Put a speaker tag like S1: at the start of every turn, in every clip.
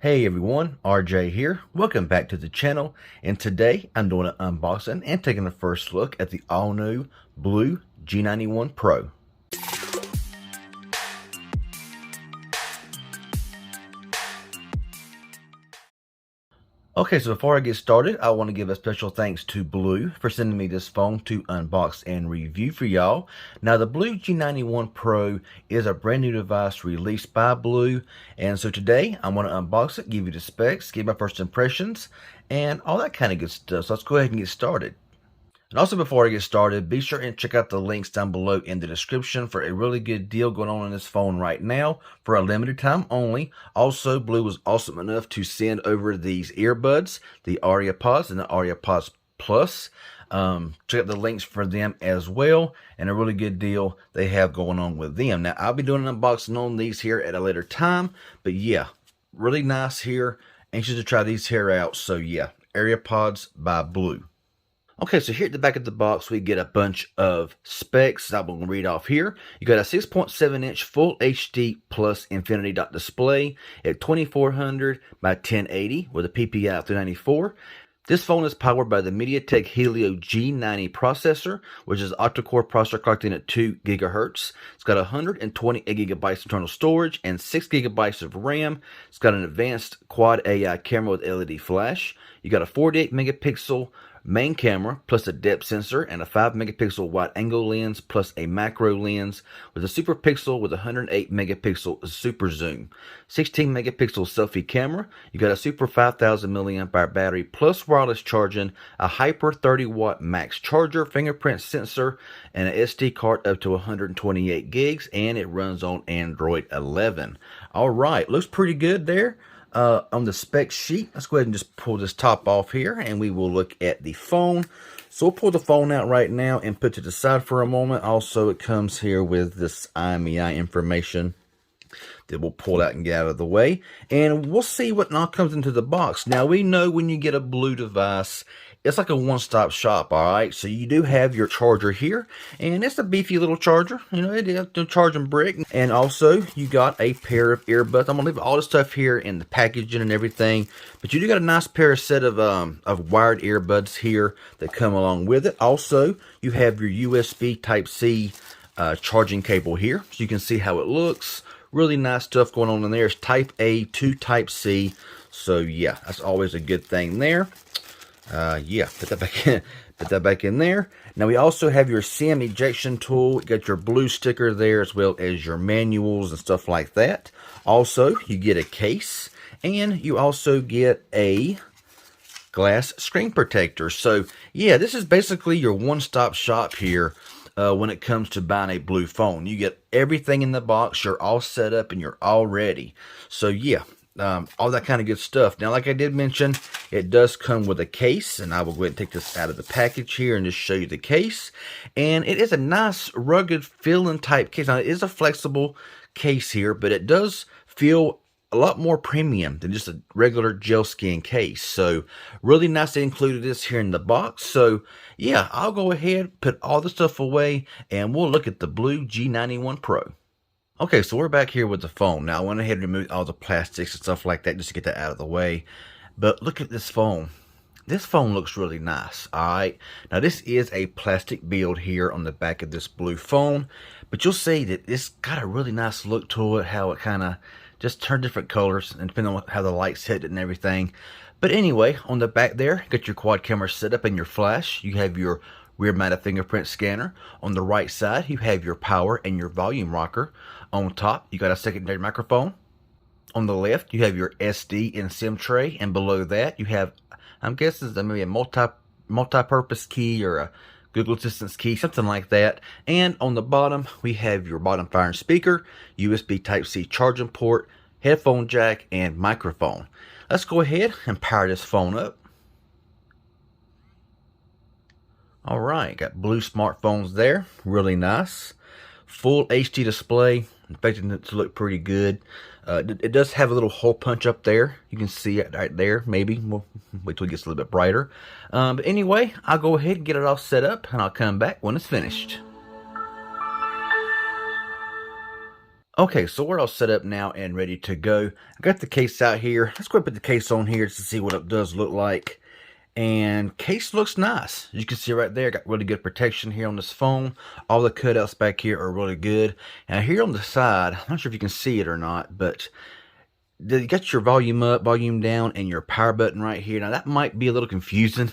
S1: Hey everyone, RJ here. Welcome back to the channel, and today I'm doing an unboxing and taking a first look at the all-new Blu G91 Pro. Okay, so before I get started, I want to give a special thanks to Blu for sending me this phone to unbox and review for y'all. Now, the Blu G91 Pro is a brand new device released by Blu, and so today I'm going to unbox it, give you the specs, give my first impressions, and all that kind of good stuff. So let's go ahead and get started. And also, before I get started, be sure and check out the links down below in the description for a really good deal going on in this phone right now for a limited time only. Also, Blu was awesome enough to send over these earbuds, the Aria Pods and the Aria Pods Plus. Check out the links for them as well, and a really good deal they have going on with them. Now, I'll be doing an unboxing on these here at a later time, but yeah, really nice here. Anxious to try these here out. So yeah, Aria Pods by Blu. Okay, so here at the back of the box, we get a bunch of specs that I'm going to read off here. You got a 6.7-inch Full HD Plus Infinity Dot display at 2400 by 1080 with a PPI of 394. This phone is powered by the MediaTek Helio G90 processor, which is an octa-core processor clocked in at 2 GHz. It's got 128 GB internal storage and 6 GB of RAM. It's got an advanced quad AI camera with LED flash. You got a 48 megapixel main camera plus a depth sensor and a 5 megapixel wide angle lens plus a macro lens with a super pixel with 108 megapixel super zoom, 16 megapixel selfie camera. You got a super 5000 milliamp hour battery plus wireless charging, a hyper 30 watt max charger, fingerprint sensor, and an SD card up to 128 gigs, and it runs on Android 11. All right, looks pretty good there. On the spec sheet, let's go ahead and just pull this top off here, and we will look at the phone. So we'll pull the phone out right now and put it to the side for a moment. Also, it comes here with this IMEI information that we'll pull out and get out of the way, and we'll see what now comes into the box. Now, we know when you get a Blu device, it's like a one-stop shop, all right? So you do have your charger here, and it's a beefy little charger. You know, it is a charging brick. And also, you got a pair of earbuds. I'm going to leave all the stuff here in the packaging and everything, but you do got a nice pair of set of wired earbuds here that come along with it. Also, you have your USB Type-C charging cable here, so you can see how it looks. Really nice stuff going on in there. It's Type A to Type C, so yeah, that's always a good thing there. Yeah, put that back in there. Now we also have your SIM ejection tool. You got your Blu sticker there, as well as your manuals and stuff like that. Also, you get a case, and you also get a glass screen protector. So yeah, this is basically your one-stop shop here when it comes to buying a Blu phone. You get everything in the box. You're all set up and you're all ready. So yeah, all that kind of good stuff. Now, like I did mention, it does come with a case, and I will go ahead and take this out of the package here and just show you the case. And it is a nice, rugged, feeling type case. Now, it is a flexible case here, but it does feel a lot more premium than just a regular gel skin case. So, really nice they included this here in the box. So, yeah, I'll go ahead, put all the stuff away, and we'll look at the Blu G91 Pro. Okay, so we're back here with the phone. Now, I went ahead and removed all the plastics and stuff like that just to get that out of the way. But look at this phone. This phone looks really nice, alright? Now, this is a plastic build here on the back of this Blu phone. But you'll see that it's got a really nice look to it, how it kind of just turned different colors, and depending on how the lights hit it and everything. But anyway, on the back there, you got your quad camera set up and your flash. You have your rear-mounted fingerprint scanner. On the right side, you have your power and your volume rocker. On top, you got a secondary microphone. On the left, you have your SD and SIM tray, and below that, you have, I'm guessing, maybe a multi-purpose key or a Google Assistant key, something like that. And on the bottom, we have your bottom firing speaker, USB Type-C charging port, headphone jack, and microphone. Let's go ahead and power this phone up. All right, got Blu smartphones there, really nice. Full HD display, expecting it to look pretty good. It does have a little hole punch up there. You can see it right there, maybe. We'll wait till it gets a little bit brighter. But anyway, I'll go ahead and get it all set up, and I'll come back when it's finished. Okay, so we're all set up now and ready to go. I got the case out here. Let's go ahead and put the case on here to see what it does look like. And case looks nice. As you can see right there, got really good protection here on this phone. All the cutouts back here are really good. And here on the side, I'm not sure if you can see it or not, but you got your volume up, volume down, and your power button right here. Now that might be a little confusing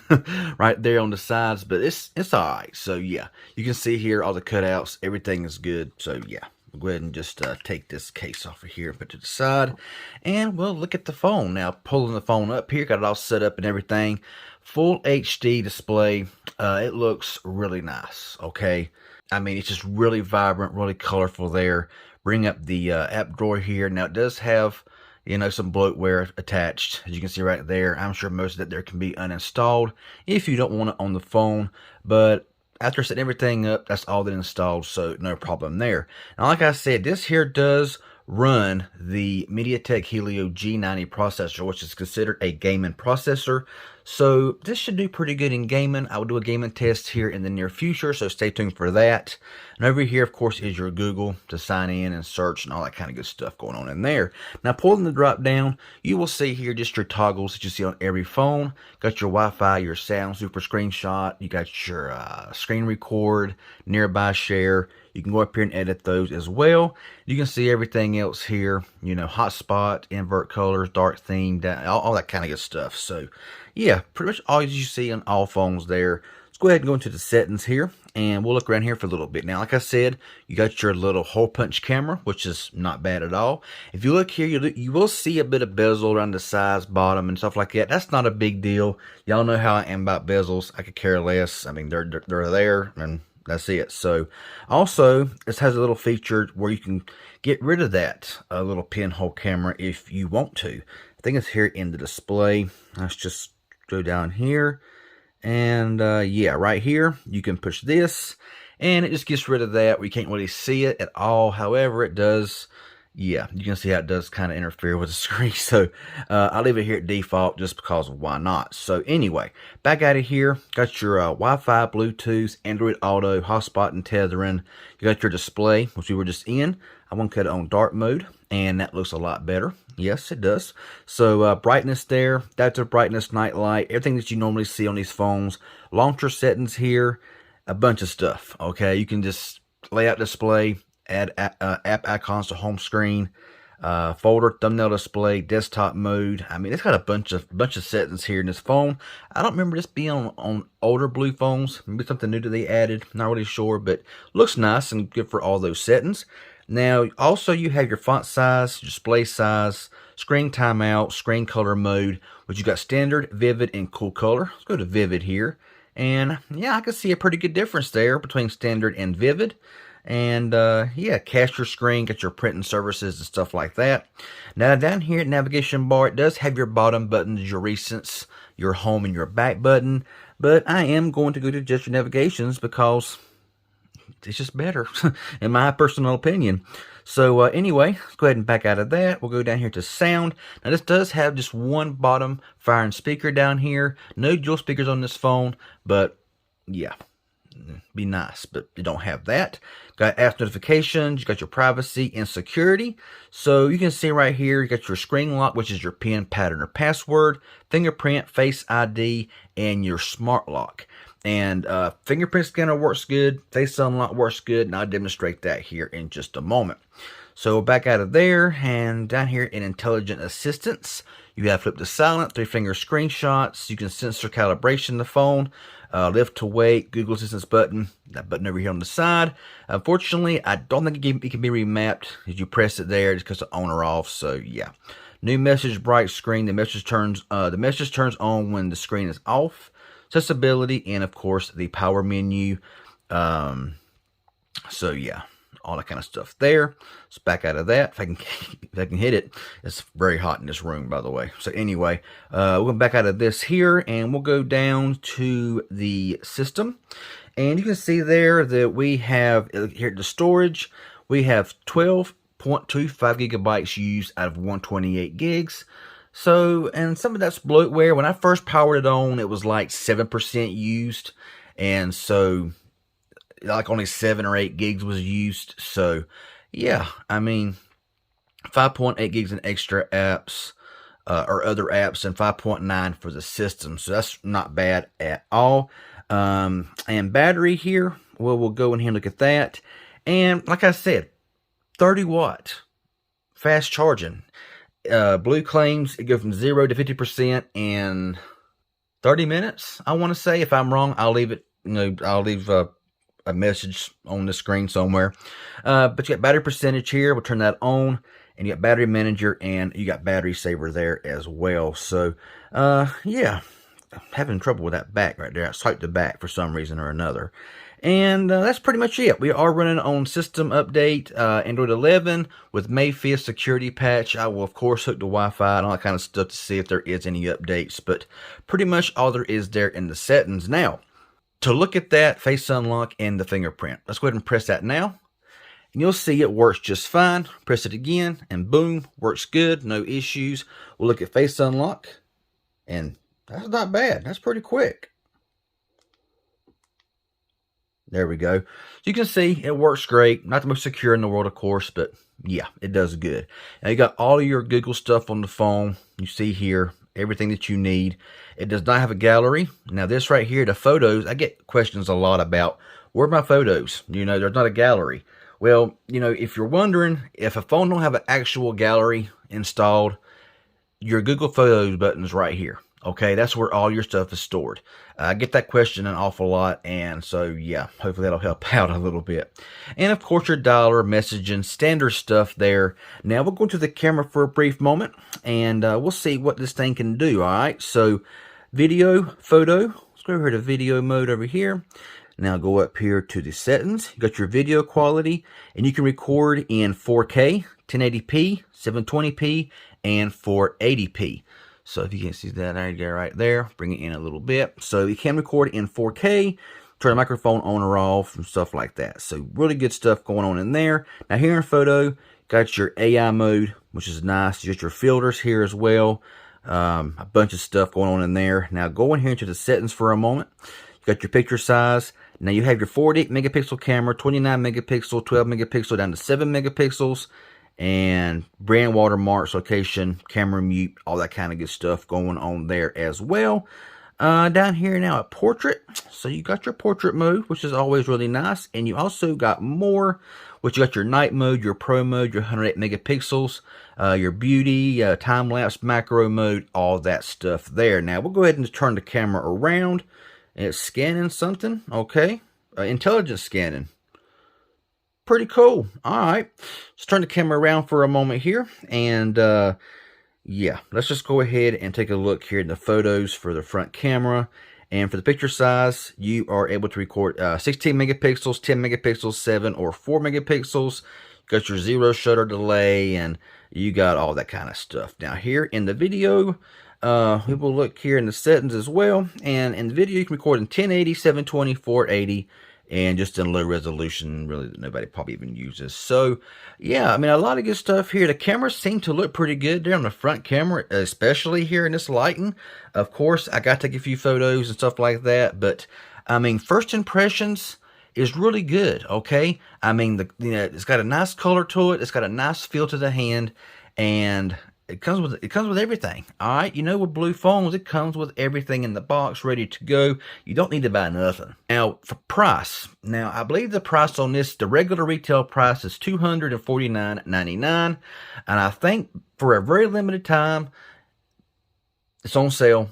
S1: right there on the sides, but it's all right. So yeah, you can see here all the cutouts, everything is good. So yeah, we'll go ahead and just take this case off of here and put it to the side, and we'll look at the phone now. Pulling the phone up here, got it all set up and everything. Full HD display. It looks really nice. Okay, I mean it's just really vibrant, really colorful there. Bring up the app drawer here. Now it does have, you know, some bloatware attached, as you can see right there. I'm sure most of that there can be uninstalled if you don't want it on the phone, but after setting everything up, that's all that installed, so no problem there. Now, like I said, this here does run the MediaTek Helio G90 processor, which is considered a gaming processor. So this should do pretty good in gaming. I will do a gaming test here in the near future, so stay tuned for that. And over here, of course, is your Google to sign in and search and all that kind of good stuff going on in there. Now, pulling the drop down, you will see here just your toggles that you see on every phone. Got your Wi-Fi, your sound super screenshot. You got your screen record, nearby share. You can go up here and edit those as well. You can see everything else here, you know, hotspot, invert colors, dark theme, all that kind of good stuff. So yeah, pretty much all you see on all phones there. Let's go ahead and go into the settings here, and we'll look around here for a little bit. Now, like I said, you got your little hole punch camera, which is not bad at all. If you look here, you will see a bit of bezel around the sides, bottom, and stuff like that. That's not a big deal. Y'all know how I am about bezels. I could care less. I mean, they're there, and that's it. So also, this has a little feature where you can get rid of that little pinhole camera if you want to. I think it's here in the display. Let's just go down here, and yeah, right here you can push this and it just gets rid of that. We can't really see it at all. However, it does, yeah, you can see how it does kind of interfere with the screen. So I'll leave it here at default just because why not. So anyway, back out of here, got your Wi-Fi, Bluetooth, Android Auto, hotspot and tethering. You got your display, which we were just in. I want to cut it on dark mode, and that looks a lot better. Yes, it does. So brightness there, that's a brightness, night light, everything that you normally see on these phones. Launcher settings here, a bunch of stuff. Okay, you can just layout display, add app icons to home screen, folder, thumbnail display, desktop mode. I mean, it's got a bunch of settings here in this phone. I don't remember this being on older Blue phones. Maybe something new that they added. Not really sure, but looks nice and good for all those settings. Now, also you have your font size, display size, screen timeout, screen color mode, which you got standard, vivid, and cool color. Let's go to vivid here. And yeah, I can see a pretty good difference there between standard and vivid. And yeah, cache your screen, got your printing services and stuff like that. Now down here at navigation bar, it does have your bottom buttons, your recents, your home, and your back button. But I am going to go to just your navigations because it's just better, in my personal opinion. So anyway, let's go ahead and back out of that. We'll go down here to sound. Now this does have just one bottom firing speaker down here. No dual speakers on this phone, but yeah, be nice, but you don't have that. Got apps notifications, you got your privacy and security. So you can see right here, you got your screen lock, which is your PIN, pattern, or password, fingerprint, face ID, and your smart lock. And fingerprint scanner works good, face unlock works good, and I'll demonstrate that here in just a moment. So back out of there, and down here in intelligent assistance, you have flip to silent, 3-finger screenshots. You can sensor calibration the phone, lift to wake, Google Assistance button, that button over here on the side. Unfortunately, I don't think it can be remapped as you press it there, just because of on or off. So yeah, new message, bright screen. The message turns on when the screen is off. Accessibility, and of course the power menu. So yeah, all that kind of stuff there. Let's back out of that. If I can hit it. It's very hot in this room, by the way. So anyway, we're going back out of this here, and we'll go down to the system. And you can see there that we have here at the storage, we have 12.25 gigabytes used out of 128 gigs. So, and some of that's bloatware. When I first powered it on, it was like 7% used. And so, like only 7 or 8 gigs was used. So, yeah, I mean, 5.8 gigs in extra apps or other apps, and 5.9 for the system. So that's not bad at all. And battery here, well, we'll go in here and look at that. And like I said, 30 watt fast charging. Blu claims it goes from 0 to 50% in 30 minutes. I want to say. If I'm wrong, I'll leave it. I'll leave a message on the screen somewhere. But you got battery percentage here. We'll turn that on. And you got battery manager, and you got battery saver there as well. So, yeah, I'm having trouble with that back right there. I swiped the back for some reason or another. And that's pretty much it. We are running on system update Android 11 with May 5th security patch. I will, of course, hook the Wi-Fi and all that kind of stuff to see if there is any updates. But pretty much all there is there in the settings. Now, to look at that face unlock and the fingerprint, let's go ahead and press that now. And you'll see it works just fine. Press it again, and boom, works good, no issues. We'll look at face unlock, and that's not bad. That's pretty quick. There we go. So you can see it works great. Not the most secure in the world, of course, but yeah, it does good. Now you got all of your Google stuff on the phone. You see here everything that you need. It does not have a gallery. Now this right here, the photos, I get questions a lot about, where are my photos? There's not a gallery. Well, if you're wondering, if a phone don't have an actual gallery installed, your Google Photos button is right here. Okay, that's where all your stuff is stored. I get that question an awful lot, and so, yeah, hopefully that'll help out a little bit. And, of course, your dialer, messaging, standard stuff there. Now, we'll go to the camera for a brief moment, and we'll see what this thing can do, all right? So, video, photo. Let's go over here to video mode over here. Now go up here to the settings. You got your video quality, and you can record in 4K, 1080p, 720p, and 480p. So if you can see that right there, bring it in a little bit. So you can record in 4K, turn the microphone on or off, and stuff like that. So really good stuff going on in there. Now here in photo, got your AI mode, which is nice. You got your filters here as well. A bunch of stuff going on in there. Now go in here into the settings for a moment. You got your picture size. Now you have your 48 megapixel camera, 29 megapixel, 12 megapixel down to 7 megapixels, and brand watermarks, location, camera mute, all that kind of good stuff going on there as well. Down here now at portrait, so you got your portrait mode, which is always really nice, and you also got more, which you got your night mode, your pro mode, your 108 megapixels, your beauty, time-lapse, macro mode, all that stuff there. Now we'll go ahead and turn the camera around. It's scanning something, okay, intelligence scanning. Pretty cool. All right, let's turn the camera around for a moment here, and yeah, let's just go ahead and take a look here in the photos for the front camera. And for the picture size, you are able to record 16 megapixels, 10 megapixels, 7 or 4 megapixels. Got your zero shutter delay, and you got all that kind of stuff. Now here in the video, we will look here in the settings as well. And in the video, you can record in 1080, 720, 480, and just in low resolution, really, that nobody probably even uses. So, yeah, I mean, a lot of good stuff here. The cameras seem to look pretty good there on the front camera, especially here in this lighting. Of course, I got to take a few photos and stuff like that, but, I mean, first impressions is really good, okay? I mean, it's got a nice color to it. It's got a nice feel to the hand, and it comes with everything. All right, with Blu phones, it comes with everything in the box, ready to go. You don't need to buy nothing. Now for price, I believe the price on this, the regular retail price is $249.99, and I think for a very limited time, it's on sale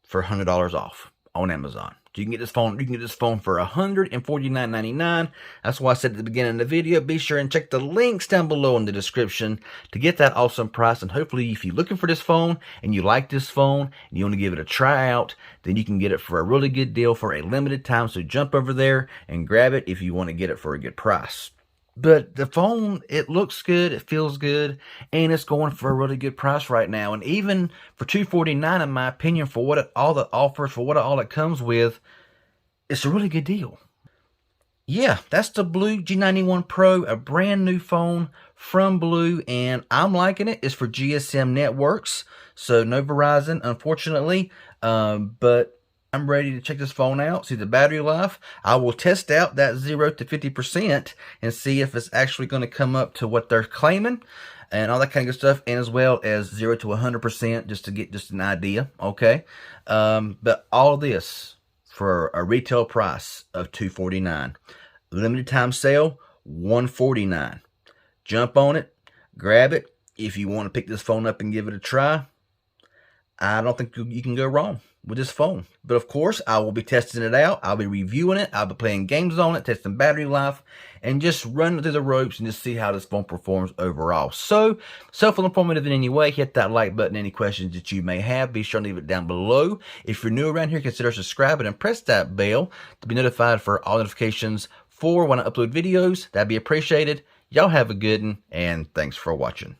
S1: for $100 off on Amazon. You can get this phone. You can get this phone for $149.99. That's why I said at the beginning of the video, be sure and check the links down below in the description to get that awesome price. And hopefully, if you're looking for this phone and you like this phone and you want to give it a try out, then you can get it for a really good deal for a limited time. So jump over there and grab it if you want to get it for a good price. But the phone, it looks good, it feels good, and it's going for a really good price right now. And even for $249, in my opinion, for what it all it offers, for what all it comes with, it's a really good deal. Yeah, that's the Blu G91 Pro, a brand new phone from Blu, and I'm liking it. It's for GSM networks, so no Verizon, unfortunately. But I'm ready to check this phone out, see the battery life. I will test out that 0 to 50% and see if it's actually going to come up to what they're claiming and all that kind of good stuff, and as well as 0 to 100% just to get just an idea, okay? But all of this for a retail price of $249. Limited time sale, $149. Jump on it, grab it. If you want to pick this phone up and give it a try, I don't think you can go wrong with this phone. But of course, I will be testing it out. I'll be reviewing it. I'll be playing games on it, testing battery life, and just running through the ropes and just see how this phone performs overall. So, self-informative in any way, hit that like button. Any questions that you may have, be sure to leave it down below. If you're new around here, consider subscribing and press that bell to be notified for all notifications for when I upload videos. That'd be appreciated. Y'all have a good one, and thanks for watching.